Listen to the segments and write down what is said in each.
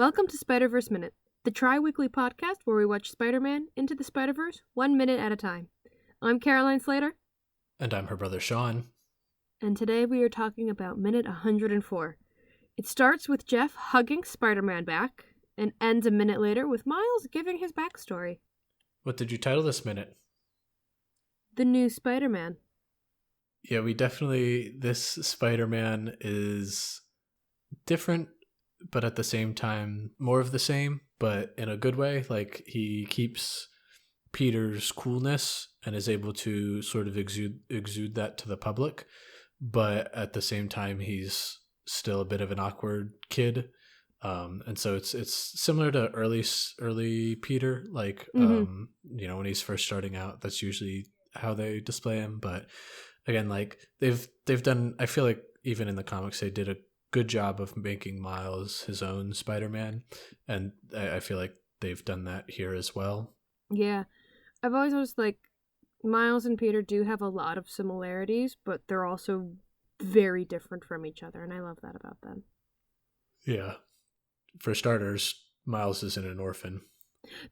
Welcome to Spider-Verse Minute, the tri-weekly podcast where we watch Spider-Man Into the Spider-Verse 1 minute at a time. I'm Caroline Slater. And I'm her brother Sean. And today we are talking about minute 104. It starts with Jeff hugging Spider-Man back and ends a minute later with Miles giving his backstory. What did you title this minute? The New Spider-Man. Yeah, this Spider-Man is different, but at the same time more of the same, but in a good way. Like, he keeps Peter's coolness and is able to sort of exude that to the public, but at the same time he's still a bit of an awkward kid. And so it's similar to early Peter, like when he's first starting out. That's usually how they display him. But again, like they've done, I feel like even in the comics they did a good job of making Miles his own Spider-Man, and I feel like they've done that here as well. Yeah, I've always noticed like Miles and Peter do have a lot of similarities, but they're also very different from each other, and I love that about them. Yeah. For starters, Miles isn't an orphan.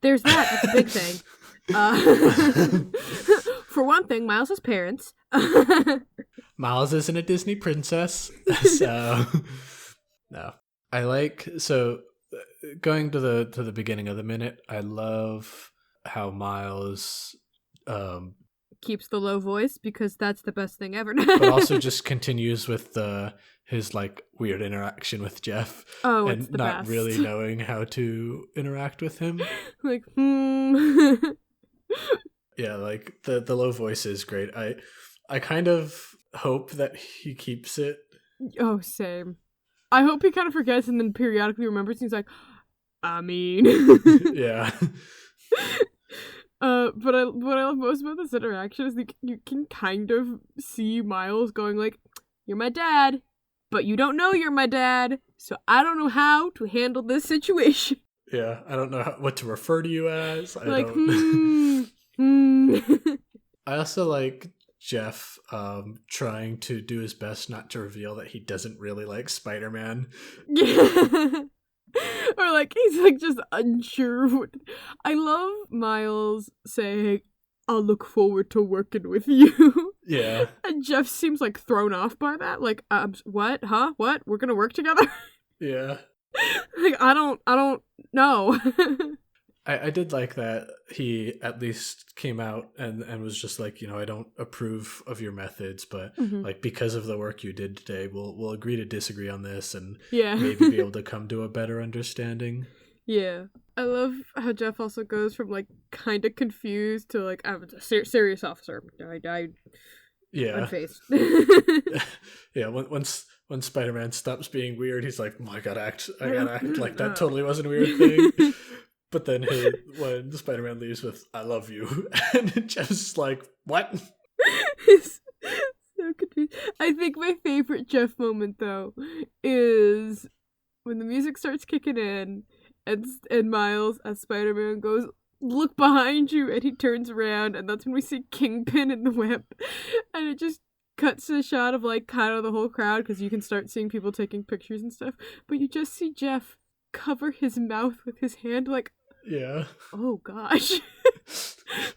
There's that. That's a big thing. For one thing, Miles has parents. Miles isn't a Disney princess. So, no. Going to the beginning of the minute, I love how Miles keeps the low voice because that's the best thing ever. But also just continues with his like weird interaction with Jeff. Oh, and it's the not best. really knowing how to interact with him. Like, Yeah, like the low voice is great. I kind of hope that he keeps it. Oh, same. I hope he kind of forgets and then periodically remembers and he's like, I mean. Yeah. But what I love most about this interaction is that you can kind of see Miles going like, you're my dad, but you don't know you're my dad, so I don't know how to handle this situation. Yeah, I don't know what to refer to you as. I also like Jeff trying to do his best not to reveal that he doesn't really like Spider-Man. Yeah. Or like he's like just unsure. I love Miles saying, I'll look forward to working with you. Yeah. And Jeff seems like thrown off by that. Like, what? Huh? What? We're gonna work together? Yeah. Like, I don't know. I did like that he at least came out and was just like, I don't approve of your methods, but like because of the work you did today, we'll agree to disagree on this and maybe be able to come to a better understanding. Yeah. I love how Jeff also goes from like kind of confused to like, I'm a serious officer. I unfazed. Yeah. When Spider-Man stops being weird, he's like, I gotta act like that totally wasn't a weird thing. But then when Spider-Man leaves with, I love you, and Jeff's like, what? He's so confused. I think my favorite Jeff moment, though, is when the music starts kicking in, and Miles, as Spider-Man, goes, look behind you, and he turns around, and that's when we see Kingpin in the web, and it just cuts to a shot of, like, kind of the whole crowd, because you can start seeing people taking pictures and stuff, but you just see Jeff cover his mouth with his hand, like, yeah. Oh gosh.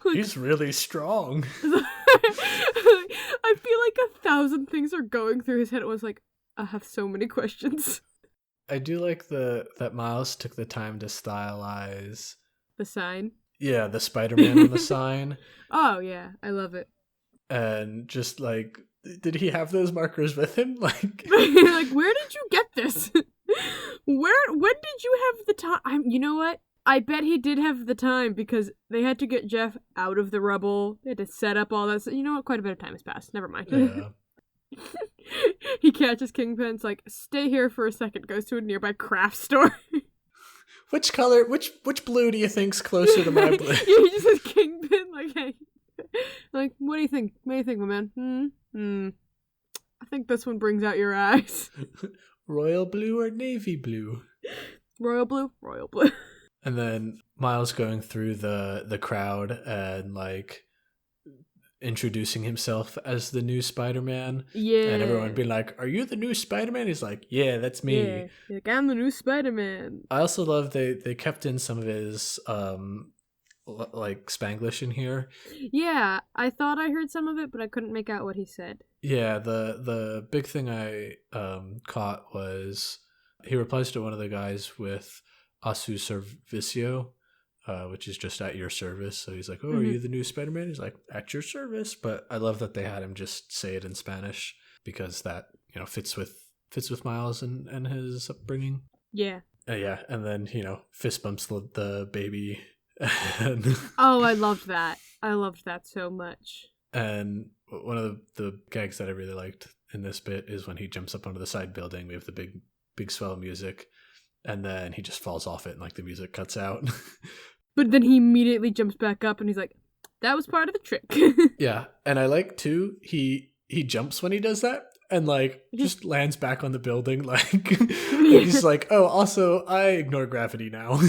Like, he's really strong. I feel like 1,000 things are going through his head at once. Like, I have so many questions. I do like that Miles took the time to stylize the sign. Yeah, the Spider-Man on the sign. Oh yeah, I love it. And just like, did he have those markers with him? Like, like, where did you get this? When did you have the time? You know what? I bet he did have the time because they had to get Jeff out of the rubble. They had to set up all that. So, you know what? Quite a bit of time has passed. Never mind. Yeah. He catches Kingpin's like, stay here for a second. Goes to a nearby craft store. Which color? Which blue do you think's closer to my blue? Yeah, he just says Kingpin. Like, hey, like, what do you think? What do you think, my man? I think this one brings out your eyes. Royal blue or navy blue? Royal blue. Royal blue. And then Miles going through the crowd and like introducing himself as the new Spider-Man. Yeah. And everyone being like, "Are you the new Spider-Man?" He's like, "Yeah, that's me." Yeah. Like, I'm the new Spider-Man. I also love they kept in some of his like Spanglish in here. Yeah, I thought I heard some of it, but I couldn't make out what he said. Yeah, the big thing I caught was he replies to one of the guys with "a su servicio," which is just at your service. So he's like, "Oh, are you the new Spider-Man?" He's like, "At your service." But I love that they had him just say it in Spanish because that, you know, fits with Miles and his upbringing. Yeah. Yeah, and then, you know, fist bumps the baby. And Oh, I loved that. I loved that so much. And one of the gags that I really liked in this bit is when he jumps up onto the side building. We have the big swell music, and then he just falls off it, and like the music cuts out. But then he immediately jumps back up, and he's like, "That was part of the trick." Yeah, and I like too. He jumps when he does that, and like just lands back on the building. Like he's like, "Oh, also I ignore gravity now."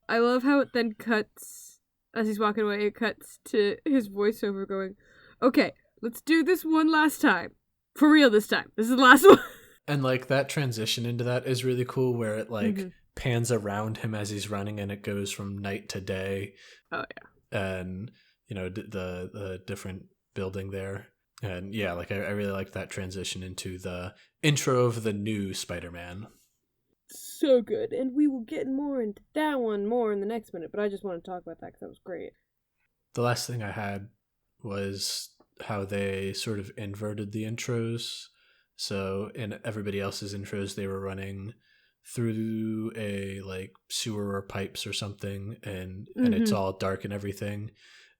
I love how it then cuts, as he's walking away, it cuts to his voiceover going, "Okay, let's do this one last time. For real this time. This is the last one." And like that transition into that is really cool where it like pans around him as he's running and it goes from night to day. Oh, yeah. And, you know, the different building there. And yeah, like I really like that transition into the intro of the new Spider-Man. So good, and we will get more into that one more in the next minute, but I just want to talk about that because that was great. The last thing I had was how they sort of inverted the intros. So in everybody else's intros, they were running through a like sewer or pipes or something, and it's all dark and everything.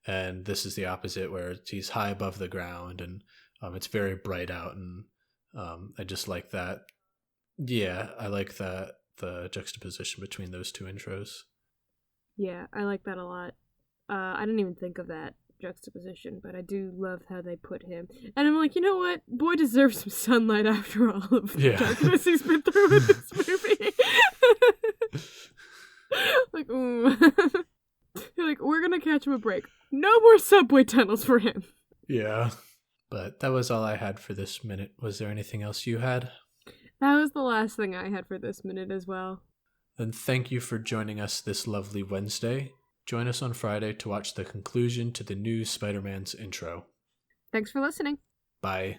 And this is the opposite, where he's high above the ground and it's very bright out, and I just like that. Yeah, I like that, the juxtaposition between those two intros. Yeah, I like that a lot. I didn't even think of that juxtaposition, but I do love how they put him. And I'm like, you know what? Boy deserves some sunlight after all of the darkness he's been through in this movie. Like, you're like, we're gonna catch him a break. No more subway tunnels for him. Yeah. But that was all I had for this minute. Was there anything else you had? That was the last thing I had for this minute as well. Then thank you for joining us this lovely Wednesday. Join us on Friday to watch the conclusion to the new Spider-Man's intro. Thanks for listening. Bye.